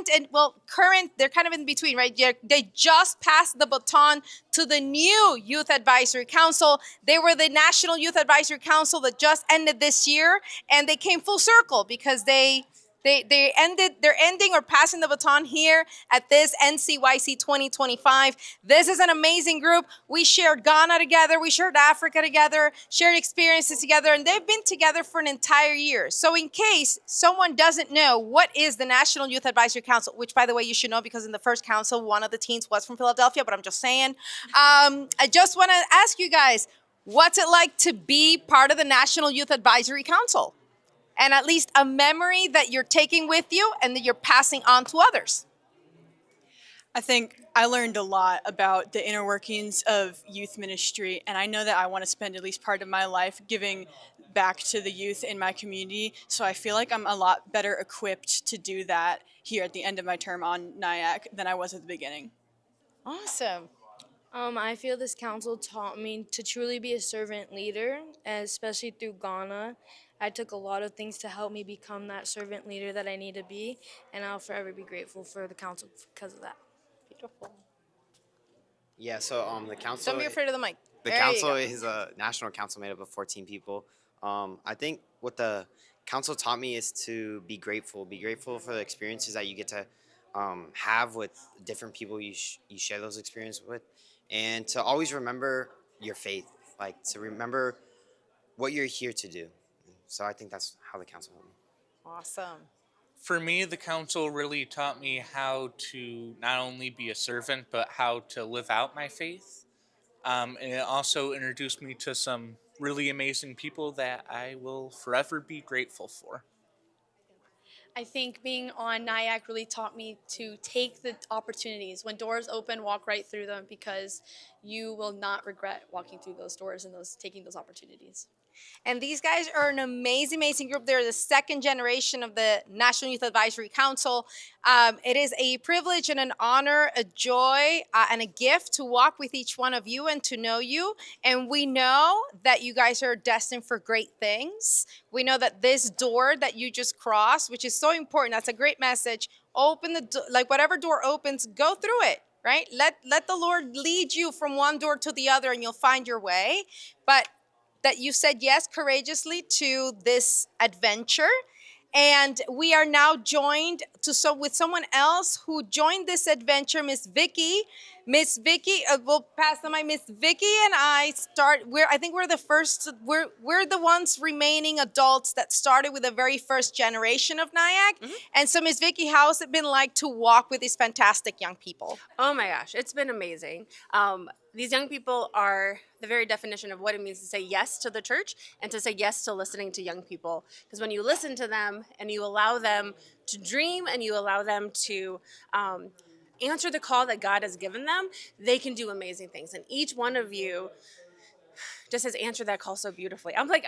current and, well, current, they're kind of in between, right? They just passed the baton to the new Youth Advisory Council. They were the National Youth Advisory Council that just ended this year, and they came full circle because they're ending or passing the baton here at this NCYC 2025. This is an amazing group. We shared Ghana together, we shared Africa together, shared experiences together, and they've been together for an entire year. So in case someone doesn't know what is the National Youth Advisory Council, which by the way you should know because in the first council one of the teens was from Philadelphia, but I'm just saying. I just want to ask you guys, what's it like to be part of the National Youth Advisory Council? And at least a memory that you're taking with you and that you're passing on to others. I think I learned a lot about the inner workings of youth ministry, and I know that I want to spend at least part of my life giving back to the youth in my community, so I feel like I'm a lot better equipped to do that here at the end of my term on NYAC than I was at the beginning. Awesome. I feel this council taught me to truly be a servant leader, especially through Ghana. I took a lot of things to help me become that servant leader that I need to be, and I'll forever be grateful for the council because of that. Beautiful. Yeah, so the council. Don't be afraid of the mic. The There council you go. is a national council made up of 14 people. I think what the council taught me is to be grateful. Be grateful for the experiences that you get to have with different people you share those experiences with, and to always remember your faith, like to remember what you're here to do. So I think that's how the council helped me. Awesome. For me, the council really taught me how to not only be a servant, but how to live out my faith. And it also introduced me to some really amazing people that I will forever be grateful for. I think being on NYAC really taught me to take the opportunities. When doors open, walk right through them because you will not regret walking through those doors and taking those opportunities. And these guys are an amazing, amazing group. They're the second generation of the National Youth Advisory Council. It is a privilege and an honor, a joy, and a gift to walk with each one of you and to know you. And we know that you guys are destined for great things. We know that this door that you just crossed, which is so important, that's a great message. Open the door, like whatever door opens, go through it. Right? Let the Lord lead you from one door to the other and you'll find your way. But that you said yes courageously to this adventure. And we are now joined with someone else who joined this adventure, Miss Vicky. Miss Vicky, we'll pass the mic. Miss Vicky and I I think we're the first, we're the ones remaining adults that started with the very first generation of NYAC. Mm-hmm. And so Miss Vicky, how's it been like to walk with these fantastic young people? Oh my gosh, it's been amazing. These young people are the very definition of what it means to say yes to the church and to say yes to listening to young people. Because when you listen to them and you allow them to dream and you allow them to answer the call that God has given them, they can do amazing things. And each one of you just has answered that call so beautifully. I'm like,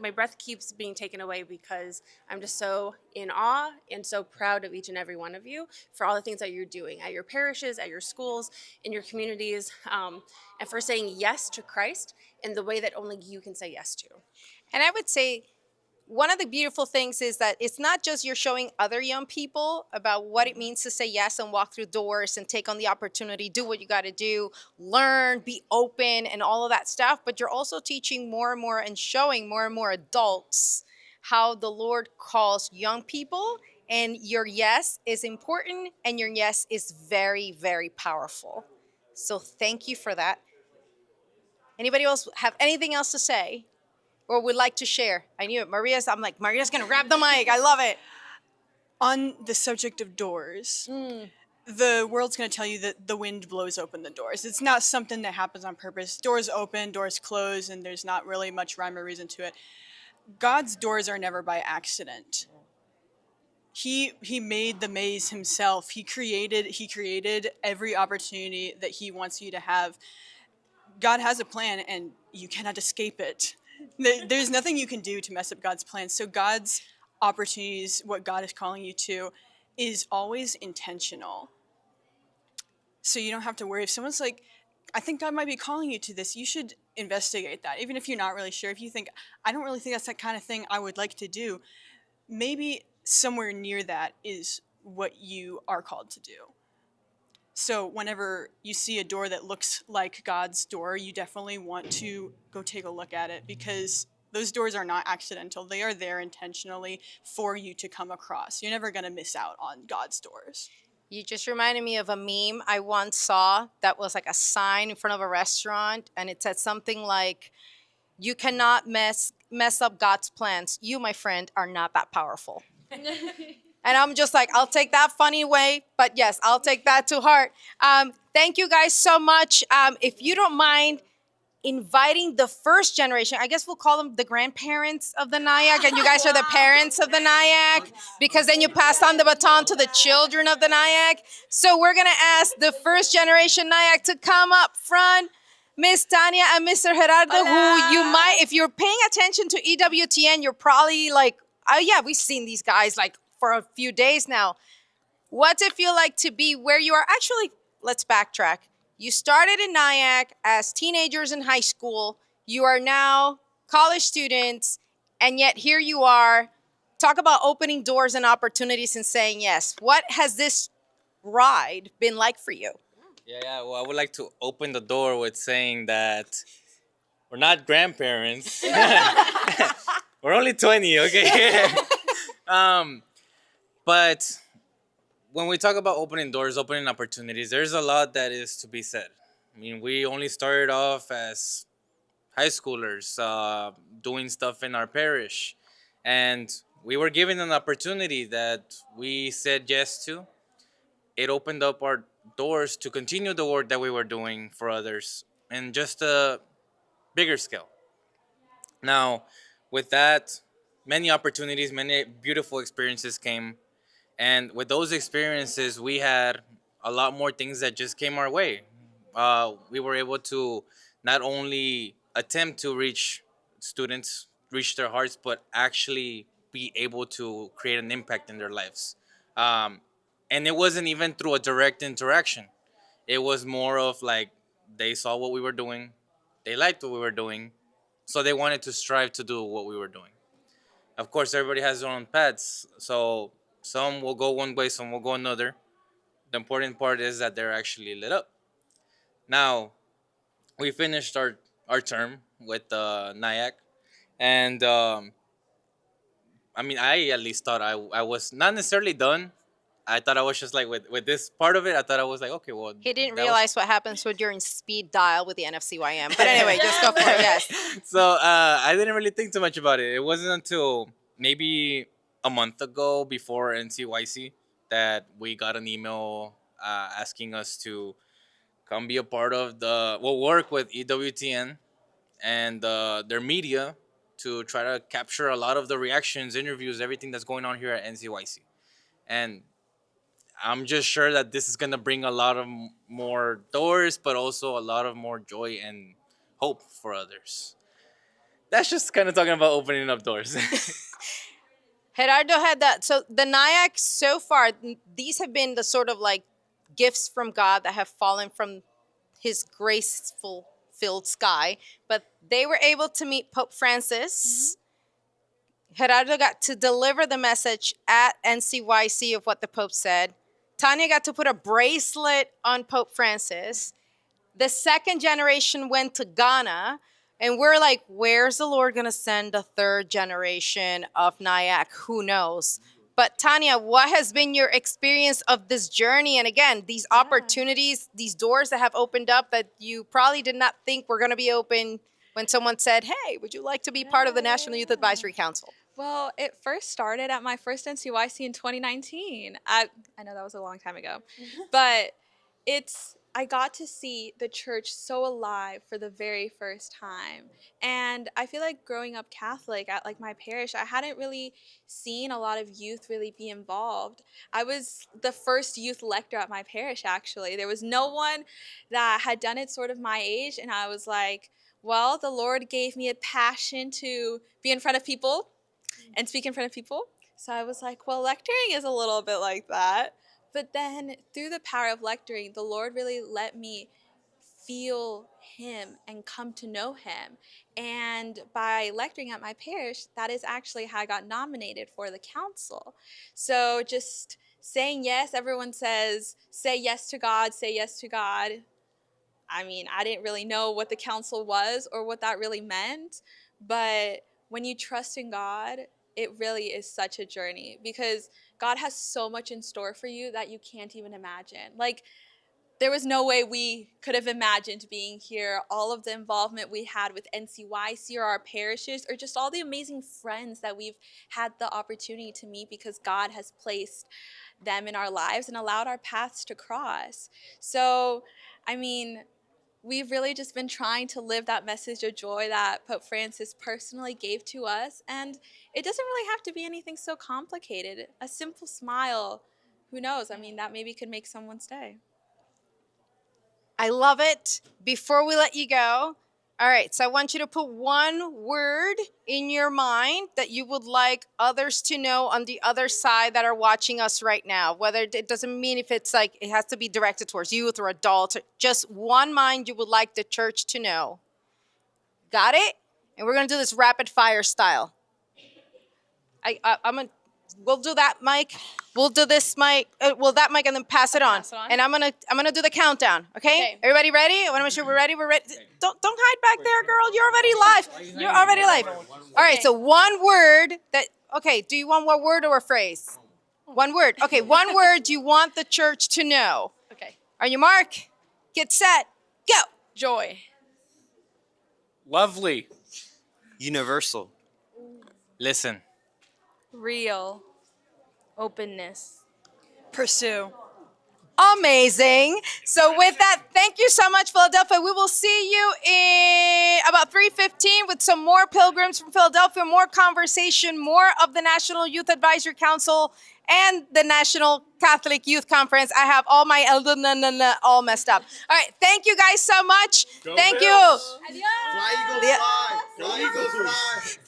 my breath keeps being taken away because I'm just so in awe and so proud of each and every one of you for all the things that you're doing at your parishes, at your schools, in your communities, and for saying yes to Christ in the way that only you can say yes to. And I would say one of the beautiful things is that it's not just you're showing other young people about what it means to say yes and walk through doors and take on the opportunity, do what you got to do, learn, be open, and all of that stuff, but you're also teaching more and more and showing more and more adults how the Lord calls young people, and your yes is important and your yes is very, very powerful. So thank you for that. Anybody else have anything else to say? Or would like to share? I knew it. Maria's going to grab the mic. I love it. On the subject of doors, the world's going to tell you that the wind blows open the doors. It's not something that happens on purpose. Doors open, doors close, and there's not really much rhyme or reason to it. God's doors are never by accident. He made the maze himself. He created every opportunity that he wants you to have. God has a plan, and you cannot escape it. There's nothing you can do to mess up God's plan. So God's opportunities, what God is calling you to, is always intentional. So you don't have to worry. If someone's like, I think God might be calling you to this, you should investigate that. Even if you're not really sure, if you think, I don't really think that's that kind of thing I would like to do, maybe somewhere near that is what you are called to do. So whenever you see a door that looks like God's door, you definitely want to go take a look at it, because those doors are not accidental. They are there intentionally for you to come across. You're never going to miss out on God's doors. You just reminded me of a meme I once saw that was like a sign in front of a restaurant, and it said something like, "You cannot mess up God's plans. You, my friend, are not that powerful." And I'm just like, I'll take that funny way, but yes, I'll take that to heart. Thank you guys so much. If you don't mind inviting the first generation, I guess we'll call them the grandparents of the NYAC, and you guys are the parents of the NYAC, because then you pass on the baton to the children of the NYAC. So we're gonna ask the first generation NYAC to come up front. Miss Tanya and Mr. Gerardo, who you might, if you're paying attention to EWTN, you're probably like, oh yeah, we've seen these guys like for a few days now. What's it feel like to be where you are? Actually, let's backtrack. You started in NYAC as teenagers in high school. You are now college students, and yet here you are. Talk about opening doors and opportunities and saying yes. What has this ride been like for you? Yeah. Well, I would like to open the door with saying that we're not grandparents. We're only 20, okay? But when we talk about opening doors, opening opportunities, there's a lot that is to be said. I mean, we only started off as high schoolers doing stuff in our parish. And we were given an opportunity that we said yes to. It opened up our doors to continue the work that we were doing for others in just a bigger scale. Now, with that, many opportunities, many beautiful experiences came. And with those experiences, we had a lot more things that just came our way. We were able to not only attempt to reach students, reach their hearts, but actually be able to create an impact in their lives. And it wasn't even through a direct interaction. It was more of like they saw what we were doing, they liked what we were doing, so they wanted to strive to do what we were doing. Of course, everybody has their own paths, so some will go one way, some will go another. The important part is that they're actually lit up. Now, we finished our term with NYAC, and I mean, I at least thought I was not necessarily done. I thought I was just like with this part of it. I thought I was like, okay, well. He didn't that was- realize what happens when you're in speed dial with the NFCYM. But anyway, just go for it, yes. So I didn't really think too much about it. It wasn't until maybe a month ago, before NCYC, that we got an email asking us to come be a part of work with EWTN and their media to try to capture a lot of the reactions, interviews, everything that's going on here at NCYC. And I'm just sure that this is going to bring a lot of more doors, but also a lot of more joy and hope for others. That's just kind of talking about opening up doors. Gerardo had that. So the NYAC so far, these have been the sort of like gifts from God that have fallen from his graceful filled sky. But they were able to meet Pope Francis. Gerardo got to deliver the message at NCYC of what the Pope said. Tanya got to put a bracelet on Pope Francis. The second generation went to Ghana. And we're like, where's the Lord going to send a third generation of NYAC? Who knows? But Tanya, what has been your experience of this journey? And again, these opportunities, these doors that have opened up that you probably did not think were going to be open when someone said, hey, would you like to be part of the National Youth Advisory Council? Well, it first started at my first NCYC in 2019. I know that was a long time ago, but I got to see the church so alive for the very first time. And I feel like growing up Catholic at like my parish, I hadn't really seen a lot of youth really be involved. I was the first youth lector at my parish, actually. There was no one that had done it sort of my age, and I was like, well, the Lord gave me a passion to be in front of people and speak in front of people. So I was like, well, lecturing is a little bit like that. But then through the power of lecturing, the Lord really let me feel him and come to know him. And by lecturing at my parish, that is actually how I got nominated for the council. So just saying yes, everyone says, say yes to God, say yes to God. I mean, I didn't really know what the council was or what that really meant, but when you trust in God, it really is such a journey because God has so much in store for you that you can't even imagine. Like, there was no way we could have imagined being here, all of the involvement we had with NCYC or our parishes, or just all the amazing friends that we've had the opportunity to meet because God has placed them in our lives and allowed our paths to cross. So, I mean, we've really just been trying to live that message of joy that Pope Francis personally gave to us. And it doesn't really have to be anything so complicated. A simple smile, who knows? I mean, that maybe could make someone's day. I love it. Before we let you go, all right, so I want you to put one word in your mind that you would like others to know on the other side that are watching us right now. Whether it doesn't mean if it's like it has to be directed towards youth or adults, or just one mind you would like the church to know. Got it? And we're gonna do this rapid fire style. We'll do that, Mike. We'll do this, Mike. That Mike, and then pass it on. And I'm gonna do the countdown. Okay? Everybody ready? I want to make sure we're ready. We're ready. Don't hide back there, girl. You're already live. You're already live. All right. So one word that. Okay. Do you want one word or a phrase? One word. Okay. One word you want the church to know. Okay. On your mark, get set, go. Joy. Lovely. Universal. Listen. Real. Openness. Pursue. Amazing. So with that, thank you so much, Philadelphia. We will see you in about 3:15 with some more pilgrims from Philadelphia, more conversation, more of the National Youth Advisory Council and the National Catholic Youth Conference. I have all my all messed up. All right. Thank you guys so much. Thank you. Fly Eagles fly. Fly Eagles fly.